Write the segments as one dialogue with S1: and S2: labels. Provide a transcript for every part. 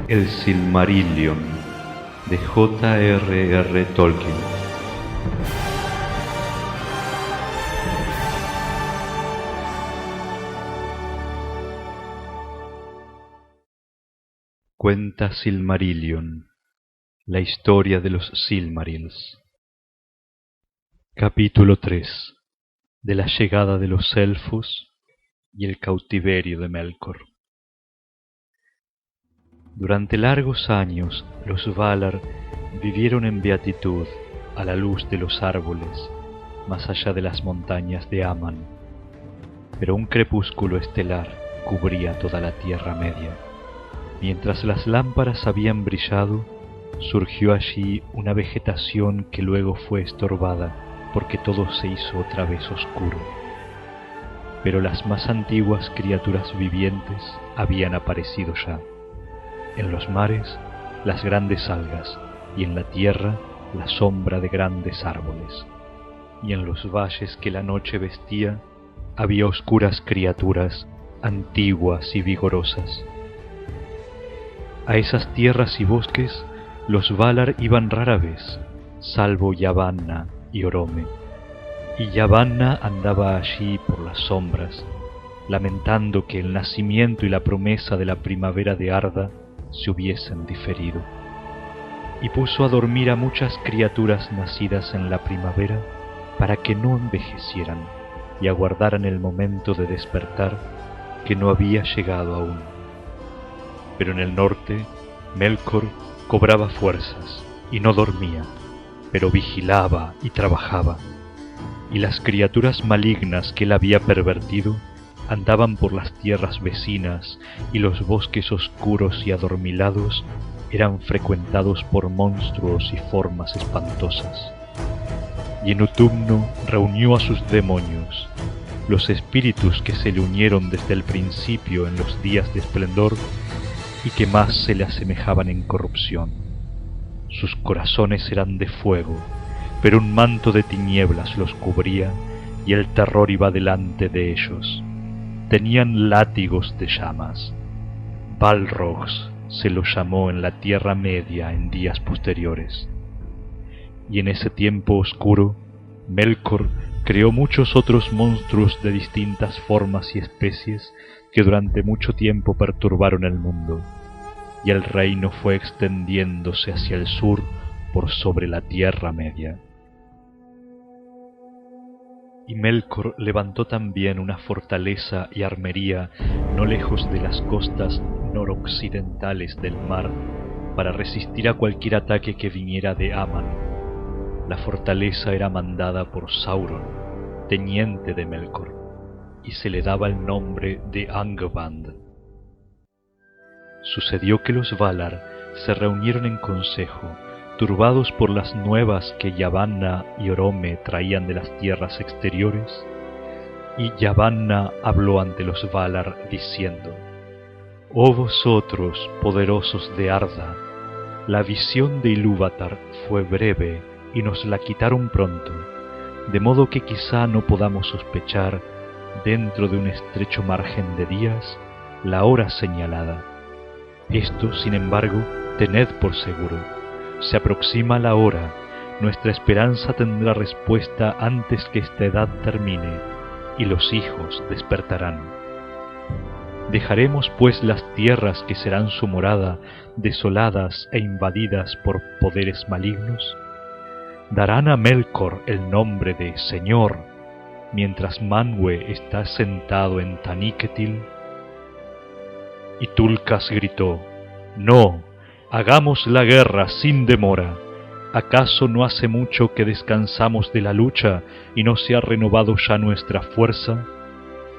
S1: El Silmarillion de J.R.R. Tolkien. Cuenta Silmarillion, la historia de los Silmarils. Capítulo 3. De la llegada de los elfos y el cautiverio de Melkor. Durante largos años los Valar vivieron en beatitud a la luz de los árboles, más allá de las montañas de Aman. Pero un crepúsculo estelar cubría toda la Tierra Media. Mientras las lámparas habían brillado, surgió allí una vegetación que luego fue estorbada porque todo se hizo otra vez oscuro. Pero las más antiguas criaturas vivientes habían aparecido ya. En los mares, las grandes algas, y en la tierra, la sombra de grandes árboles. Y en los valles que la noche vestía, había oscuras criaturas, antiguas y vigorosas. A esas tierras y bosques, los Valar iban rara vez, salvo Yavanna y Orome. Y Yavanna andaba allí por las sombras, lamentando que el nacimiento y la promesa de la primavera de Arda se hubiesen diferido, y puso a dormir a muchas criaturas nacidas en la primavera para que no envejecieran y aguardaran el momento de despertar que no había llegado aún. Pero en el norte, Melkor cobraba fuerzas y no dormía, pero vigilaba y trabajaba, y las criaturas malignas que él había pervertido andaban por las tierras vecinas, y los bosques oscuros y adormilados eran frecuentados por monstruos y formas espantosas. Y en Utumno reunió a sus demonios, los espíritus que se le unieron desde el principio en los días de esplendor y que más se le asemejaban en corrupción. Sus corazones eran de fuego, pero un manto de tinieblas los cubría y el terror iba delante de ellos. Tenían látigos de llamas. Balrogs se los llamó en la Tierra Media en días posteriores. Y en ese tiempo oscuro, Melkor creó muchos otros monstruos de distintas formas y especies que durante mucho tiempo perturbaron el mundo, y el reino fue extendiéndose hacia el sur por sobre la Tierra Media. Y Melkor levantó también una fortaleza y armería no lejos de las costas noroccidentales del mar para resistir a cualquier ataque que viniera de Aman. La fortaleza era mandada por Sauron, teniente de Melkor, y se le daba el nombre de Angband. Sucedió que los Valar se reunieron en consejo, turbados por las nuevas que Yavanna y Orome traían de las tierras exteriores, y Yavanna habló ante los Valar diciendo: «Oh vosotros, poderosos de Arda, la visión de Ilúvatar fue breve y nos la quitaron pronto, de modo que quizá no podamos sospechar, dentro de un estrecho margen de días, la hora señalada. Esto, sin embargo, tened por seguro. Se aproxima la hora, nuestra esperanza tendrá respuesta antes que esta edad termine, y los hijos despertarán. Dejaremos pues las tierras que serán su morada, desoladas e invadidas por poderes malignos. Darán a Melkor el nombre de Señor, mientras Manwë está sentado en Taniquetil». Y Tulkas gritó: «No, hagamos la guerra sin demora. ¿Acaso no hace mucho que descansamos de la lucha y no se ha renovado ya nuestra fuerza?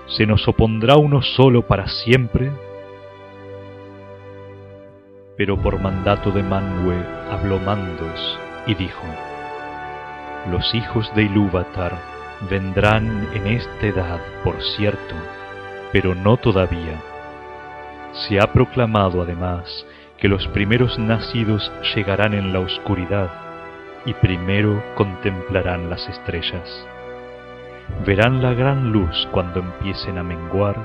S1: ¿Se nos opondrá uno solo para siempre?». Pero por mandato de Manwë habló Mandos y dijo: «Los hijos de Ilúvatar vendrán en esta edad, por cierto, pero no todavía. Se ha proclamado además que los primeros nacidos llegarán en la oscuridad y primero contemplarán las estrellas. Verán la gran luz cuando empiecen a menguar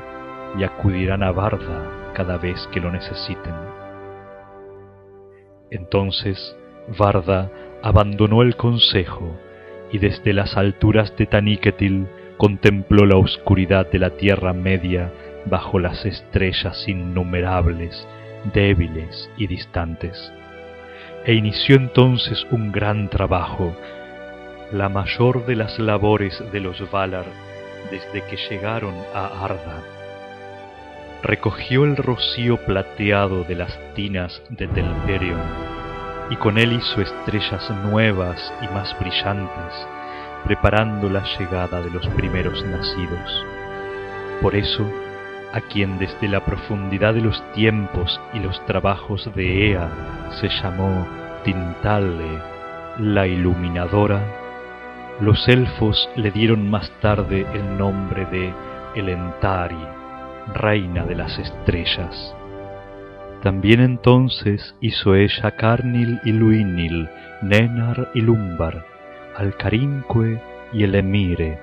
S1: y acudirán a Barda cada vez que lo necesiten. Entonces Varda abandonó el consejo y desde las alturas de Taníquetil contempló la oscuridad de la Tierra Media bajo las estrellas innumerables, débiles y distantes. E inició entonces un gran trabajo, la mayor de las labores de los Valar desde que llegaron a Arda. Recogió el rocío plateado de las tinas de Telperion, y con él hizo estrellas nuevas y más brillantes, preparando la llegada de los primeros nacidos. Por eso, a quien desde la profundidad de los tiempos y los trabajos de Ea se llamó Tintale, la iluminadora, los elfos le dieron más tarde el nombre de Elentari, reina de las estrellas. También entonces hizo ella Carnil y Luinil, Nenar y Lumbar, Alcarinque y el Emire,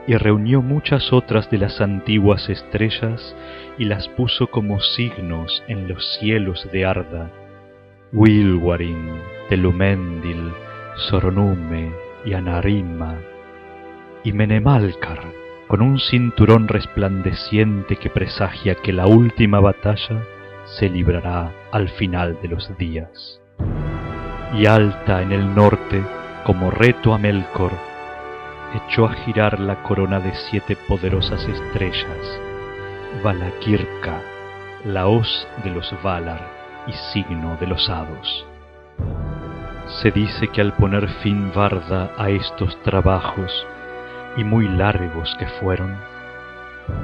S1: y reunió muchas otras de las antiguas estrellas y las puso como signos en los cielos de Arda: Wilwarin, Telumendil, Soronume y Anarima, y Menemalcar, con un cinturón resplandeciente que presagia que la última batalla se librará al final de los días. Y Alta en el norte, como reto a Melkor, echó a girar la corona de 7 poderosas estrellas, Valakirka, la hoz de los Valar y signo de los hados. Se dice que al poner fin Varda a estos trabajos, y muy largos que fueron,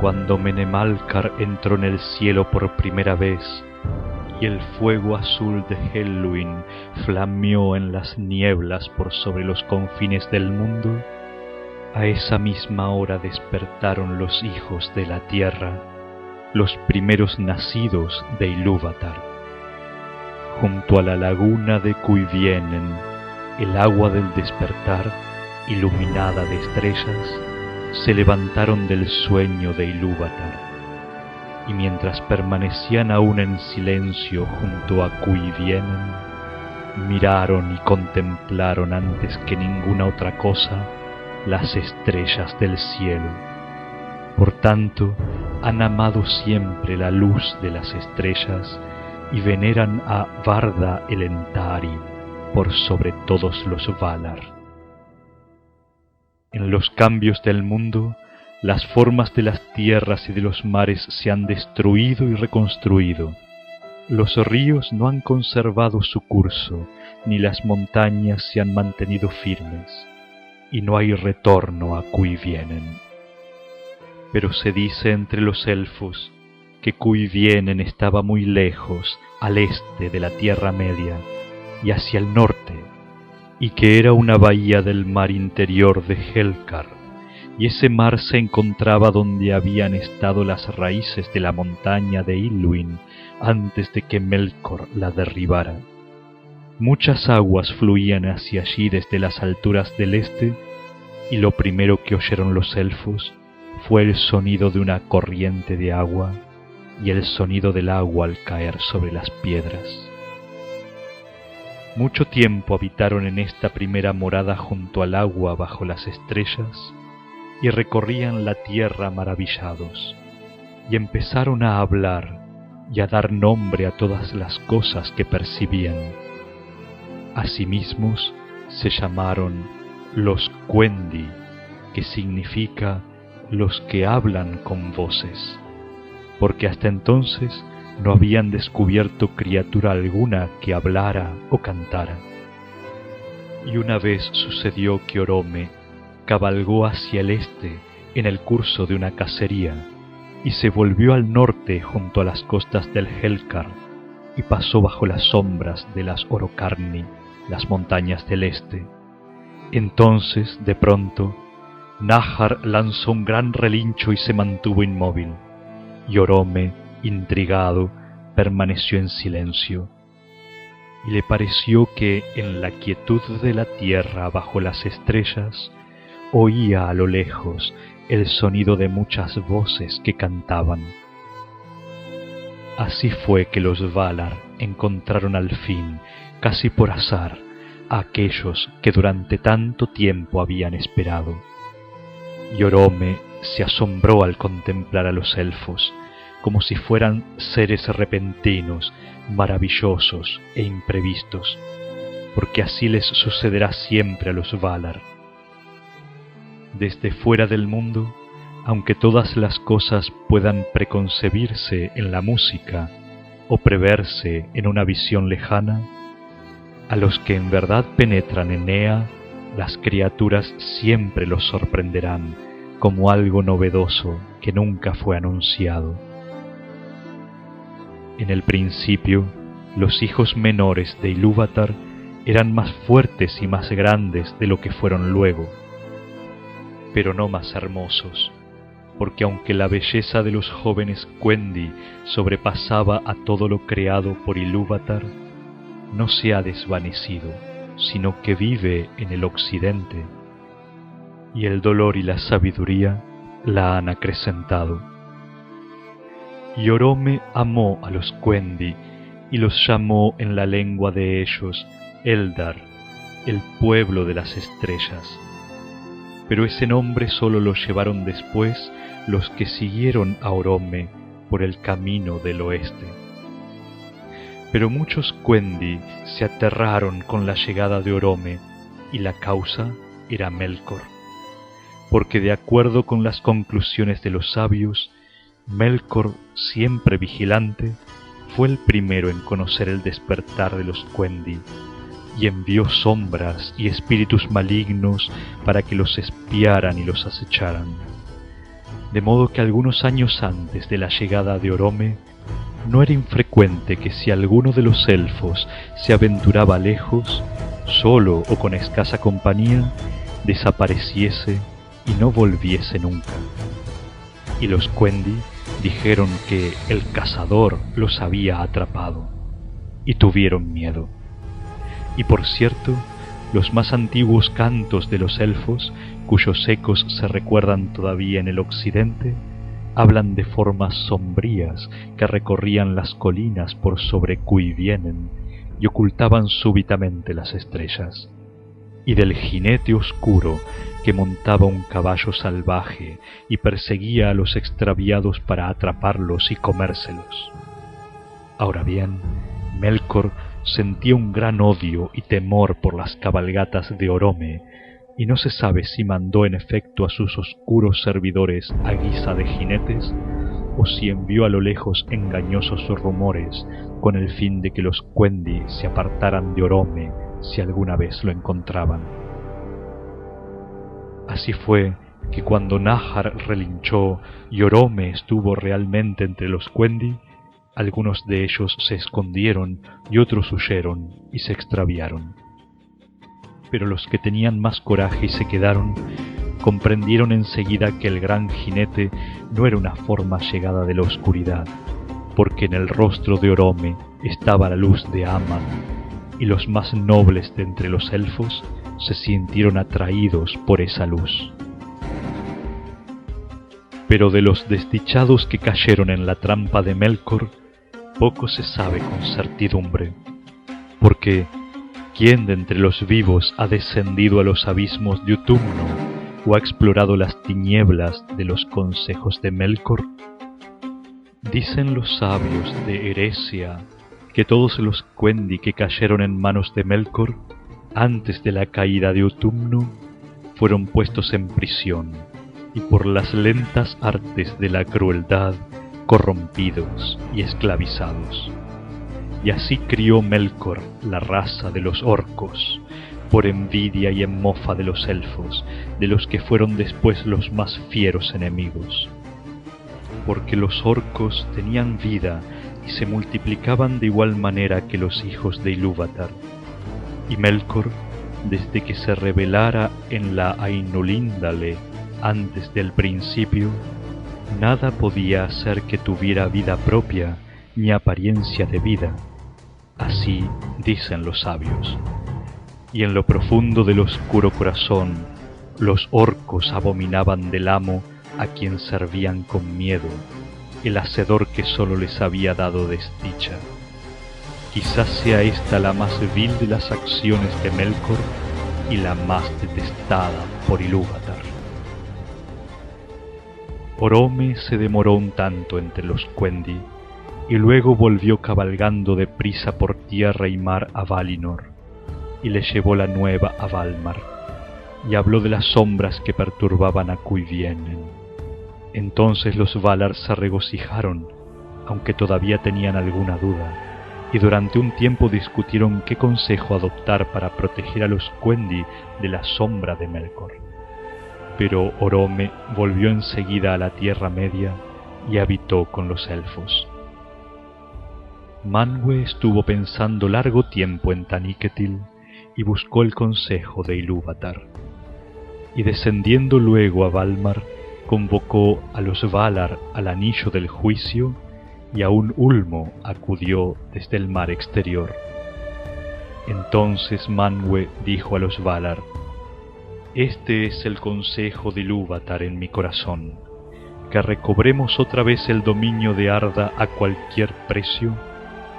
S1: cuando Menemalcar entró en el cielo por primera vez, y el fuego azul de Helluin flameó en las nieblas por sobre los confines del mundo, a esa misma hora despertaron los hijos de la tierra, los primeros nacidos de Ilúvatar. Junto a la laguna de Cuivienen, el agua del despertar, iluminada de estrellas, se levantaron del sueño de Ilúvatar, y mientras permanecían aún en silencio junto a Cuivienen, miraron y contemplaron antes que ninguna otra cosa las estrellas del cielo. Por tanto, han amado siempre la luz de las estrellas y veneran a Varda Elentari por sobre todos los Valar. En los cambios del mundo, las formas de las tierras y de los mares se han destruido y reconstruido. Los ríos no han conservado su curso, ni las montañas se han mantenido firmes, y no hay retorno a Cuivienen. Pero se dice entre los elfos que Cuivienen estaba muy lejos, al este de la Tierra Media, y hacia el norte, y que era una bahía del mar interior de Helcar, y ese mar se encontraba donde habían estado las raíces de la montaña de Illuin antes de que Melkor la derribara. Muchas aguas fluían hacia allí desde las alturas del este, y lo primero que oyeron los elfos fue el sonido de una corriente de agua y el sonido del agua al caer sobre las piedras. Mucho tiempo habitaron en esta primera morada junto al agua bajo las estrellas, y recorrían la tierra maravillados, y empezaron a hablar y a dar nombre a todas las cosas que percibían. Asimismo se llamaron los Quendi, que significa los que hablan con voces, porque hasta entonces no habían descubierto criatura alguna que hablara o cantara. Y una vez sucedió que Orome cabalgó hacia el este en el curso de una cacería, y se volvió al norte junto a las costas del Helcar, y pasó bajo las sombras de las Orocarni, las montañas del este. Entonces, de pronto, Nahar lanzó un gran relincho y se mantuvo inmóvil, y Orome, intrigado, permaneció en silencio, y le pareció que en la quietud de la tierra bajo las estrellas oía a lo lejos el sonido de muchas voces que cantaban. Así fue que los Valar encontraron al fin casi por azar, a aquellos que durante tanto tiempo habían esperado. Y Orome se asombró al contemplar a los elfos, como si fueran seres repentinos, maravillosos e imprevistos, porque así les sucederá siempre a los Valar. Desde fuera del mundo, aunque todas las cosas puedan preconcebirse en la música o preverse en una visión lejana, a los que en verdad penetran en Ea, las criaturas siempre los sorprenderán como algo novedoso que nunca fue anunciado. En el principio, los hijos menores de Ilúvatar eran más fuertes y más grandes de lo que fueron luego, pero no más hermosos, porque aunque la belleza de los jóvenes Quendi sobrepasaba a todo lo creado por Ilúvatar, no se ha desvanecido, sino que vive en el occidente, y el dolor y la sabiduría la han acrecentado. Y Orome amó a los Quendi y los llamó en la lengua de ellos Eldar, el pueblo de las estrellas. Pero ese nombre solo lo llevaron después los que siguieron a Orome por el camino del oeste. Pero muchos Quendi se aterraron con la llegada de Orome, y la causa era Melkor, porque de acuerdo con las conclusiones de los sabios, Melkor, siempre vigilante, fue el primero en conocer el despertar de los Quendi, y envió sombras y espíritus malignos para que los espiaran y los acecharan. De modo que algunos años antes de la llegada de Orome, no era infrecuente que si alguno de los elfos se aventuraba lejos, solo o con escasa compañía, desapareciese y no volviese nunca. Y los Quendi dijeron que el cazador los había atrapado, y tuvieron miedo. Y por cierto, los más antiguos cantos de los elfos, cuyos ecos se recuerdan todavía en el occidente, hablan de formas sombrías que recorrían las colinas por sobre cui vienen y ocultaban súbitamente las estrellas, y del jinete oscuro que montaba un caballo salvaje y perseguía a los extraviados para atraparlos y comérselos. Ahora bien, Melkor sentía un gran odio y temor por las cabalgatas de Orome, y no se sabe si mandó en efecto a sus oscuros servidores a guisa de jinetes, o si envió a lo lejos engañosos rumores con el fin de que los Quendi se apartaran de Orome si alguna vez lo encontraban. Así fue que cuando Nahar relinchó y Orome estuvo realmente entre los Quendi, algunos de ellos se escondieron y otros huyeron y se extraviaron. Pero los que tenían más coraje y se quedaron, comprendieron enseguida que el gran jinete no era una forma llegada de la oscuridad, porque en el rostro de Orome estaba la luz de Aman, y los más nobles de entre los elfos se sintieron atraídos por esa luz. Pero de los desdichados que cayeron en la trampa de Melkor, poco se sabe con certidumbre, porque ¿quién de entre los vivos ha descendido a los abismos de Utumno o ha explorado las tinieblas de los consejos de Melkor? Dicen los sabios de Eresia que todos los Quendi que cayeron en manos de Melkor antes de la caída de Utumno fueron puestos en prisión y por las lentas artes de la crueldad corrompidos y esclavizados. Y así crió Melkor la raza de los orcos, por envidia y en mofa de los elfos, de los que fueron después los más fieros enemigos. Porque los orcos tenían vida y se multiplicaban de igual manera que los hijos de Ilúvatar. Y Melkor, desde que se revelara en la Ainulindale antes del principio, nada podía hacer que tuviera vida propia ni apariencia de vida. Así dicen los sabios. Y en lo profundo del oscuro corazón, los orcos abominaban del amo a quien servían con miedo, el hacedor que sólo les había dado desdicha. quizás sea esta la más vil de las acciones de Melkor y la más detestada por Ilúvatar. Orome se demoró un tanto entre los Quendi, y luego volvió cabalgando deprisa por tierra y mar a Valinor, y le llevó la nueva a Valmar, y habló de las sombras que perturbaban a Cuivienen. Entonces los Valar se regocijaron, aunque todavía tenían alguna duda, y durante un tiempo discutieron qué consejo adoptar para proteger a los Quendi de la sombra de Melkor. Pero Orome volvió enseguida a la Tierra Media y habitó con los elfos. Manwë estuvo pensando largo tiempo en Taniquetil y buscó el consejo de Ilúvatar. Y descendiendo luego a Valmar, convocó a los Valar al anillo del juicio, y a un ulmo acudió desde el mar exterior. Entonces Manwë dijo a los Valar: «Este es el consejo de Ilúvatar en mi corazón, que recobremos otra vez el dominio de Arda a cualquier precio,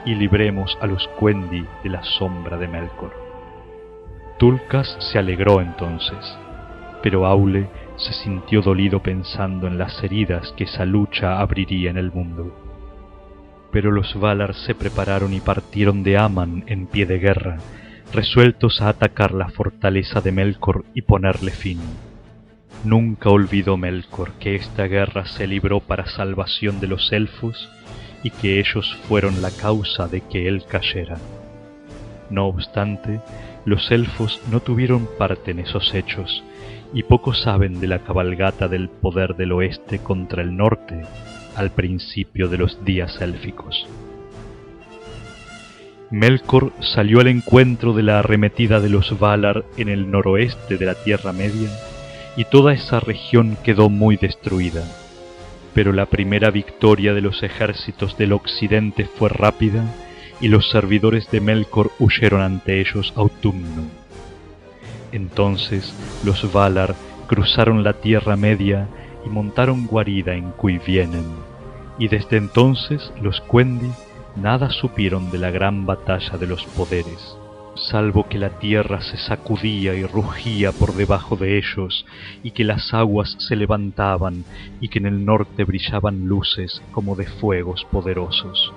S1: y libremos a los Quendi de la sombra de Melkor». Tulkas se alegró entonces, pero Aule se sintió dolido pensando en las heridas que esa lucha abriría en el mundo. Pero los Valar se prepararon y partieron de Aman en pie de guerra, resueltos a atacar la fortaleza de Melkor y ponerle fin. Nunca olvidó Melkor que esta guerra se libró para salvación de los elfos y que ellos fueron la causa de que él cayera. No obstante, los elfos no tuvieron parte en esos hechos, y poco saben de la cabalgata del poder del oeste contra el norte al principio de los días élficos. Melkor salió al encuentro de la arremetida de los Valar en el noroeste de la Tierra Media, y toda esa región quedó muy destruida. Pero la primera victoria de los ejércitos del occidente fue rápida, y los servidores de Melkor huyeron ante ellos a Utumno. Entonces los Valar cruzaron la Tierra Media y montaron guarida en Cuivienen, y desde entonces los Quendi nada supieron de la gran batalla de los poderes, salvo que la tierra se sacudía y rugía por debajo de ellos, y que las aguas se levantaban, y que en el norte brillaban luces como de fuegos poderosos.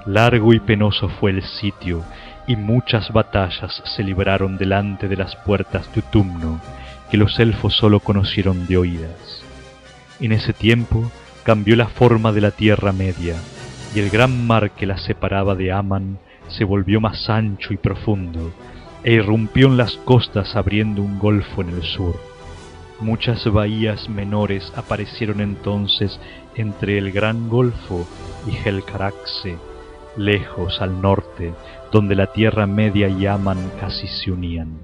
S1: Largo y penoso fue el sitio, y muchas batallas se libraron delante de las puertas de Utumno, que los elfos solo conocieron de oídas. En ese tiempo cambió la forma de la Tierra Media, y el gran mar que la separaba de Aman se volvió más ancho y profundo, e irrumpió en las costas abriendo un golfo en el sur. Muchas bahías menores aparecieron entonces entre el gran golfo y Helcaraxe, lejos al norte, donde la Tierra Media y Aman casi se unían.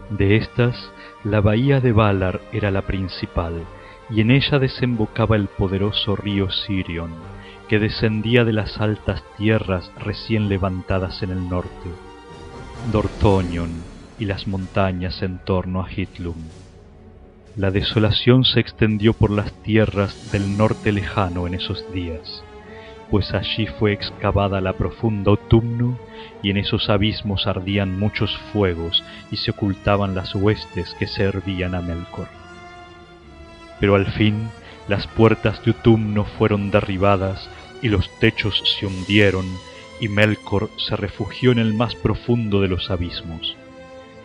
S1: De estas, la bahía de Valar era la principal, y en ella desembocaba el poderoso río Sirion, que descendía de las altas tierras recién levantadas en el norte, Dorthonion y las montañas en torno a Hithlum. La desolación se extendió por las tierras del norte lejano en esos días, pues allí fue excavada la profunda Utumno, y en esos abismos ardían muchos fuegos y se ocultaban las huestes que servían a Melkor. Pero al fin las puertas de Utumno fueron derribadas y los techos se hundieron, y Melkor se refugió en el más profundo de los abismos.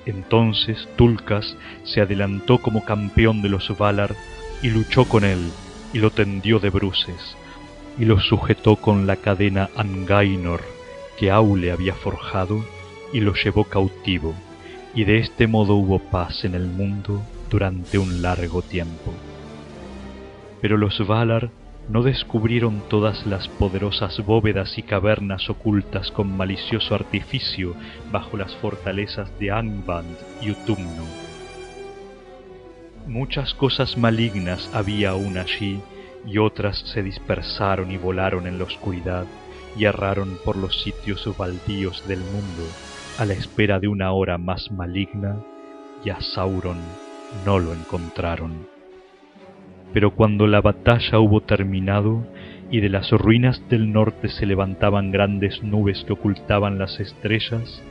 S1: Entonces Tulkas se adelantó como campeón de los Valar y luchó con él, y lo tendió de bruces, y lo sujetó con la cadena Angainor que Aule había forjado, y lo llevó cautivo, y de este modo hubo paz en el mundo durante un largo tiempo. Pero los Valar no descubrieron todas las poderosas bóvedas y cavernas ocultas con malicioso artificio bajo las fortalezas de Angband y Utumno. Muchas cosas malignas había aún allí, y otras se dispersaron y volaron en la oscuridad, y erraron por los sitios baldíos del mundo, a la espera de una hora más maligna, y a Sauron no lo encontraron. Pero cuando la batalla hubo terminado y de las ruinas del norte se levantaban grandes nubes que ocultaban las estrellas,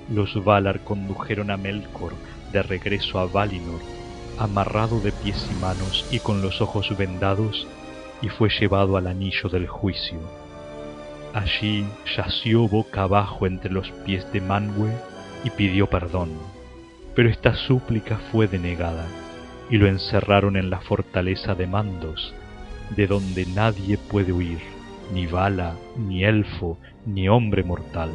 S1: los Valar condujeron a Melkor de regreso a Valinor, amarrado de pies y manos y con los ojos vendados, y fue llevado al anillo del juicio. Allí yació boca abajo entre los pies de Manwë y pidió perdón, pero esta súplica fue denegada, y lo encerraron en la fortaleza de Mandos, de donde nadie puede huir, ni Vala, ni elfo, ni hombre mortal.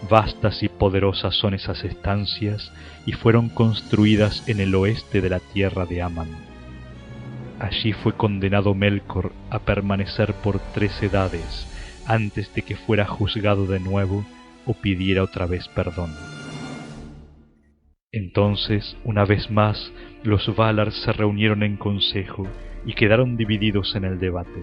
S1: Vastas y poderosas son esas estancias, y fueron construidas en el oeste de la tierra de Aman. Allí fue condenado Melkor a permanecer por 3 edades, antes de que fuera juzgado de nuevo o pidiera otra vez perdón. Entonces, una vez más, los Valar se reunieron en consejo y quedaron divididos en el debate,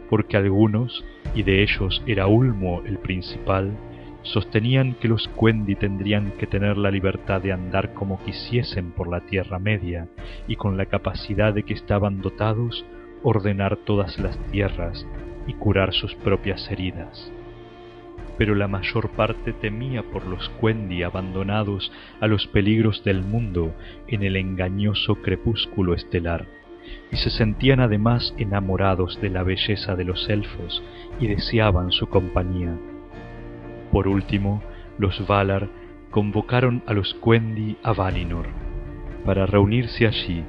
S1: porque algunos, y de ellos era Ulmo el principal, sostenían que los Quendi tendrían que tener la libertad de andar como quisiesen por la Tierra Media y con la capacidad de que estaban dotados ordenar todas las tierras y curar sus propias heridas. Pero la mayor parte temía por los Quendi abandonados a los peligros del mundo en el engañoso crepúsculo estelar, y se sentían además enamorados de la belleza de los elfos y deseaban su compañía. Por último, los Valar convocaron a los Quendi a Valinor, para reunirse allí,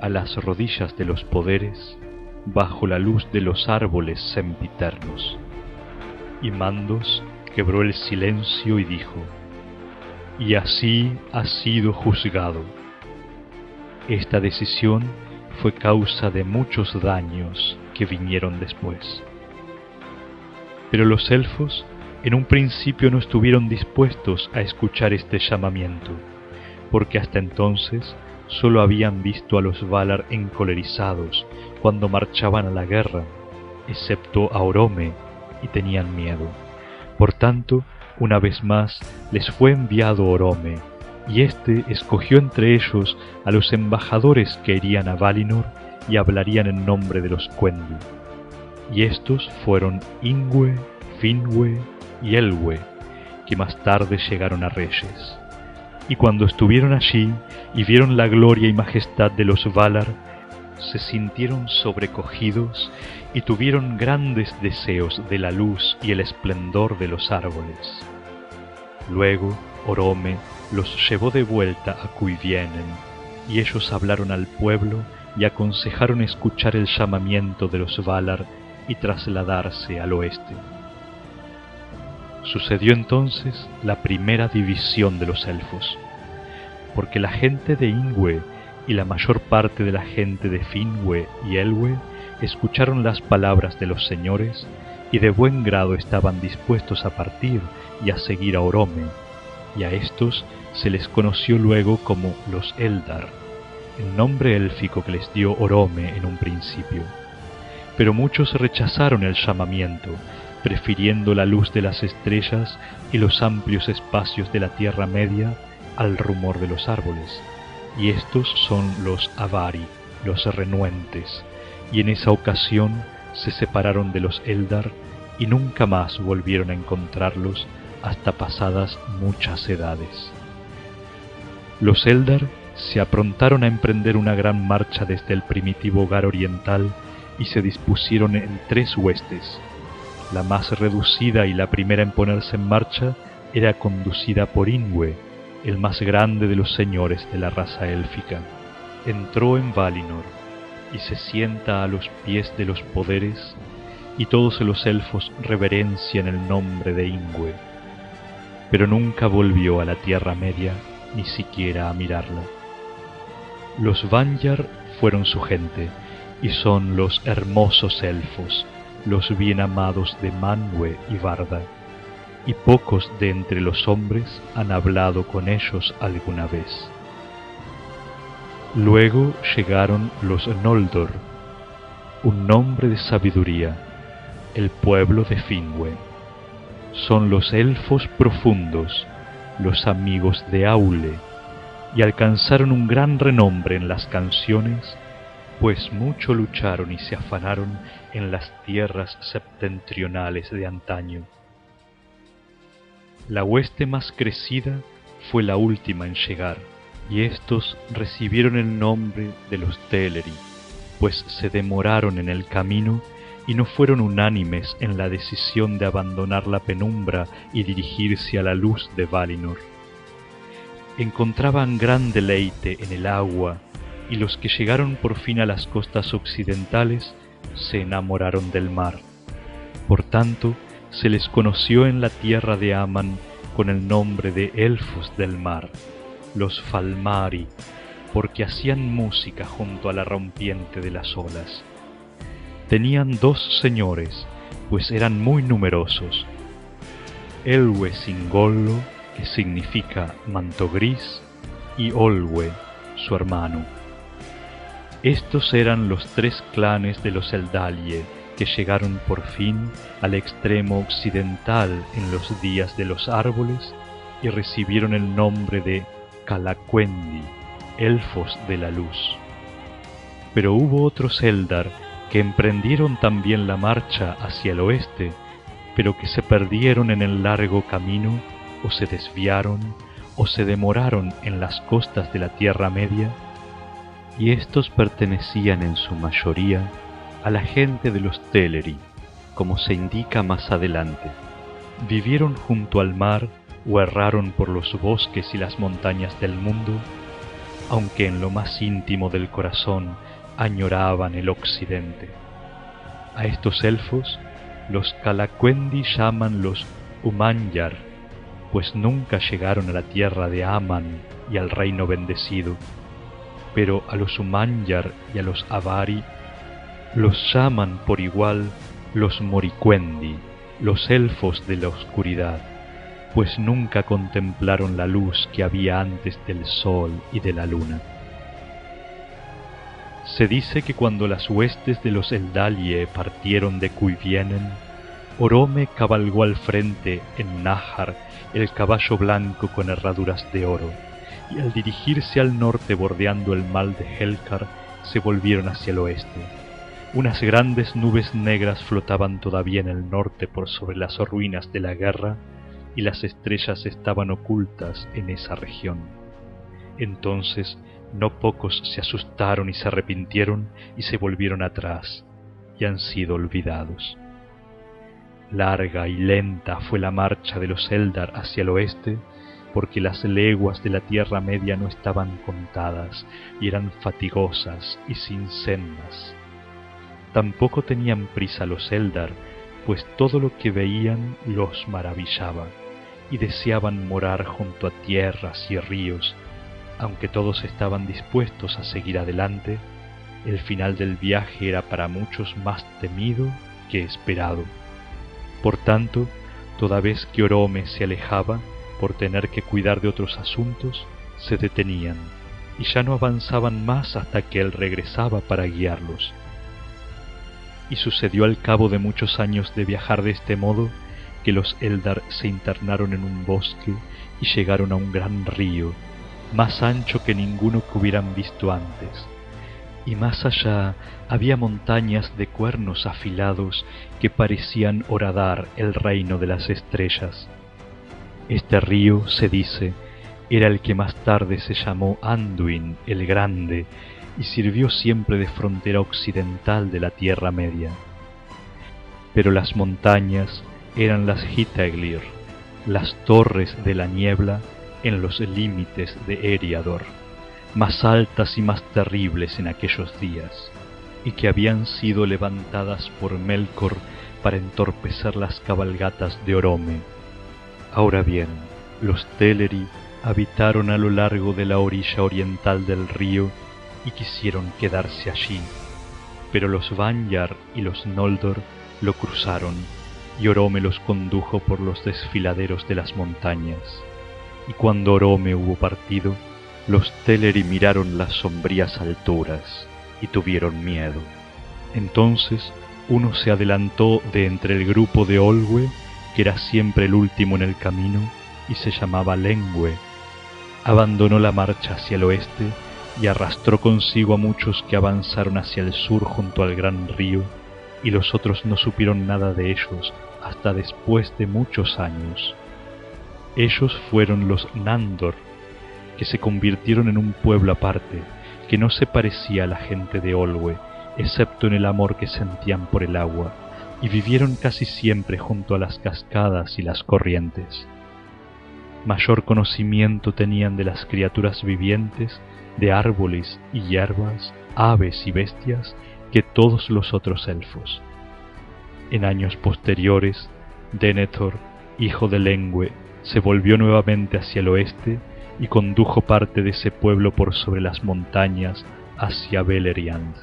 S1: a las rodillas de los poderes, bajo la luz de los árboles sempiternos. Y Mandos quebró el silencio y dijo: «Y así ha sido juzgado. Esta decisión fue causa de muchos daños que vinieron después». Pero los elfos en un principio no estuvieron dispuestos a escuchar este llamamiento, porque hasta entonces solo habían visto a los Valar encolerizados cuando marchaban a la guerra, excepto a Orome, y tenían miedo. Por tanto, una vez más les fue enviado Orome, y éste escogió entre ellos a los embajadores que irían a Valinor y hablarían en nombre de los Quendi. Y estos fueron Ingwë, Finwë y Elwë, que más tarde llegaron a reyes. Y cuando estuvieron allí y vieron la gloria y majestad de los Valar, se sintieron sobrecogidos y tuvieron grandes deseos de la luz y el esplendor de los árboles. Luego Orome los llevó de vuelta a Cuivienen, y ellos hablaron al pueblo y aconsejaron escuchar el llamamiento de los Valar y trasladarse al oeste. Sucedió entonces la primera división de los elfos, porque la gente de Ingwë y la mayor parte de la gente de Finwë y Elwë escucharon las palabras de los señores y de buen grado estaban dispuestos a partir y a seguir a Orome, y a estos se les conoció luego como los Eldar, el nombre élfico que les dio Orome en un principio. Pero muchos rechazaron el llamamiento, prefiriendo la luz de las estrellas y los amplios espacios de la Tierra Media al rumor de los árboles, y estos son los Avari, los renuentes, y en esa ocasión se separaron de los Eldar y nunca más volvieron a encontrarlos hasta pasadas muchas edades. Los Eldar se aprontaron a emprender una gran marcha desde el primitivo hogar oriental y se dispusieron en 3 huestes. La más reducida y la primera en ponerse en marcha era conducida por Ingwë, el más grande de los señores de la raza élfica. Entró en Valinor y se sienta a los pies de los poderes, y todos los elfos reverencian el nombre de Ingwë. Pero nunca volvió a la Tierra Media, ni siquiera a mirarla. Los Vanyar fueron su gente, y son los hermosos elfos, los bien amados de Manwë y Varda, y pocos de entre los hombres han hablado con ellos alguna vez. Luego llegaron los Noldor, un nombre de sabiduría, el pueblo de Finwë. Son los elfos profundos, los amigos de Aule, y alcanzaron un gran renombre en las canciones pues mucho lucharon y se afanaron en las tierras septentrionales de antaño. La hueste más crecida fue la última en llegar, y éstos recibieron el nombre de los Teleri, pues se demoraron en el camino y no fueron unánimes en la decisión de abandonar la penumbra y dirigirse a la luz de Valinor. Encontraban gran deleite en el agua, y los que llegaron por fin a las costas occidentales se enamoraron del mar. Por tanto, se les conoció en la tierra de Aman con el nombre de elfos del mar, los Falmari, porque hacían música junto a la rompiente de las olas. Tenían 2 señores, pues eran muy numerosos: Elwe Singollo, que significa manto gris, y Olwe, su hermano. Estos eran los 3 clanes de los Eldalie, que llegaron por fin al extremo occidental en los días de los árboles y recibieron el nombre de Calaquendi, elfos de la luz. Pero hubo otros Eldar que emprendieron también la marcha hacia el oeste, pero que se perdieron en el largo camino, o se desviaron, o se demoraron en las costas de la Tierra Media, y estos pertenecían en su mayoría a la gente de los Teleri, como se indica más adelante. Vivieron junto al mar o erraron por los bosques y las montañas del mundo, aunque en lo más íntimo del corazón añoraban el occidente. A estos elfos los Calaquendi llaman los Umanyar, pues nunca llegaron a la tierra de Aman y al reino bendecido, pero a los Umanyar y a los Avari los llaman por igual los Moriquendi, los elfos de la oscuridad, pues nunca contemplaron la luz que había antes del sol y de la luna. Se dice que cuando las huestes de los Eldalie partieron de Cuivienen, Orome cabalgó al frente en Nahar el caballo blanco con herraduras de oro, y al dirigirse al norte bordeando el mal de Helcar, se volvieron hacia el oeste. Unas grandes nubes negras flotaban todavía en el norte por sobre las ruinas de la guerra, y las estrellas estaban ocultas en esa región. Entonces no pocos se asustaron y se arrepintieron y se volvieron atrás, y han sido olvidados. Larga y lenta fue la marcha de los Eldar hacia el oeste, porque las leguas de la Tierra Media no estaban contadas y eran fatigosas y sin sendas. Tampoco tenían prisa los Eldar, pues todo lo que veían los maravillaba, y deseaban morar junto a tierras y ríos. Aunque todos estaban dispuestos a seguir adelante, el final del viaje era para muchos más temido que esperado. Por tanto, toda vez que Orome se alejaba, por tener que cuidar de otros asuntos, se detenían, y ya no avanzaban más hasta que él regresaba para guiarlos. Y sucedió al cabo de muchos años de viajar de este modo, que los Eldar se internaron en un bosque y llegaron a un gran río, más ancho que ninguno que hubieran visto antes, y más allá había montañas de cuernos afilados que parecían horadar el reino de las estrellas. Este río, se dice, era el que más tarde se llamó Anduin el Grande y sirvió siempre de frontera occidental de la Tierra Media. Pero las montañas eran las Hitaglir, las torres de la niebla en los límites de Eriador, más altas y más terribles en aquellos días, y que habían sido levantadas por Melkor para entorpecer las cabalgatas de Orome. Ahora bien, los Teleri habitaron a lo largo de la orilla oriental del río y quisieron quedarse allí, pero los Vanyar y los Noldor lo cruzaron, y Orome los condujo por los desfiladeros de las montañas. Y cuando Orome hubo partido, los Teleri miraron las sombrías alturas y tuvieron miedo. Entonces uno se adelantó de entre el grupo de Olwe, que era siempre el último en el camino, y se llamaba Lengwe. Abandonó la marcha hacia el oeste y arrastró consigo a muchos que avanzaron hacia el sur junto al gran río, y los otros no supieron nada de ellos hasta después de muchos años. Ellos fueron los Nandor, que se convirtieron en un pueblo aparte, que no se parecía a la gente de Olwe, excepto en el amor que sentían por el agua, y vivieron casi siempre junto a las cascadas y las corrientes. Mayor conocimiento tenían de las criaturas vivientes, de árboles y hierbas, aves y bestias, que todos los otros elfos. En años posteriores, Denethor, hijo de Lengüe, se volvió nuevamente hacia el oeste y condujo parte de ese pueblo por sobre las montañas hacia Beleriand,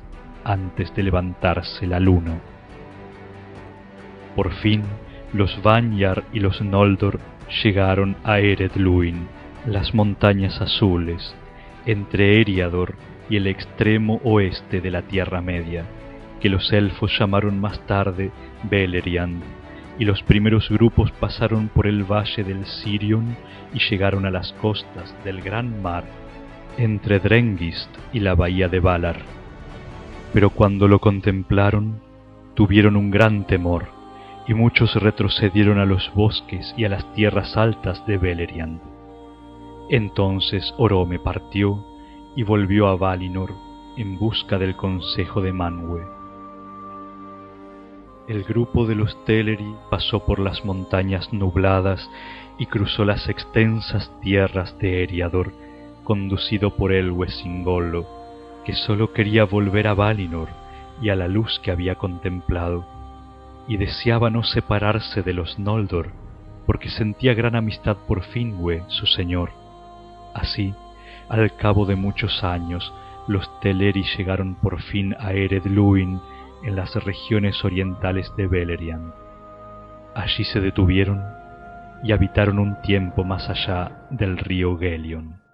S1: antes de levantarse la luna. Por fin, los Vanyar y los Noldor llegaron a Ered Luin, las montañas azules, entre Eriador y el extremo oeste de la Tierra Media, que los elfos llamaron más tarde Beleriand, y los primeros grupos pasaron por el valle del Sirion y llegaron a las costas del gran mar, entre Drengist y la bahía de Valar. Pero cuando lo contemplaron, tuvieron un gran temor, y muchos retrocedieron a los bosques y a las tierras altas de Beleriand. Entonces Orome partió y volvió a Valinor en busca del consejo de Manwë. El grupo de los Teleri pasó por las montañas nubladas y cruzó las extensas tierras de Eriador, conducido por Elwë Singollo, que sólo quería volver a Valinor y a la luz que había contemplado, y deseaba no separarse de los Noldor, porque sentía gran amistad por Finwë, su señor. Así, al cabo de muchos años, los Teleri llegaron por fin a Ered Luin, en las regiones orientales de Beleriand. Allí se detuvieron y habitaron un tiempo más allá del río Gelion.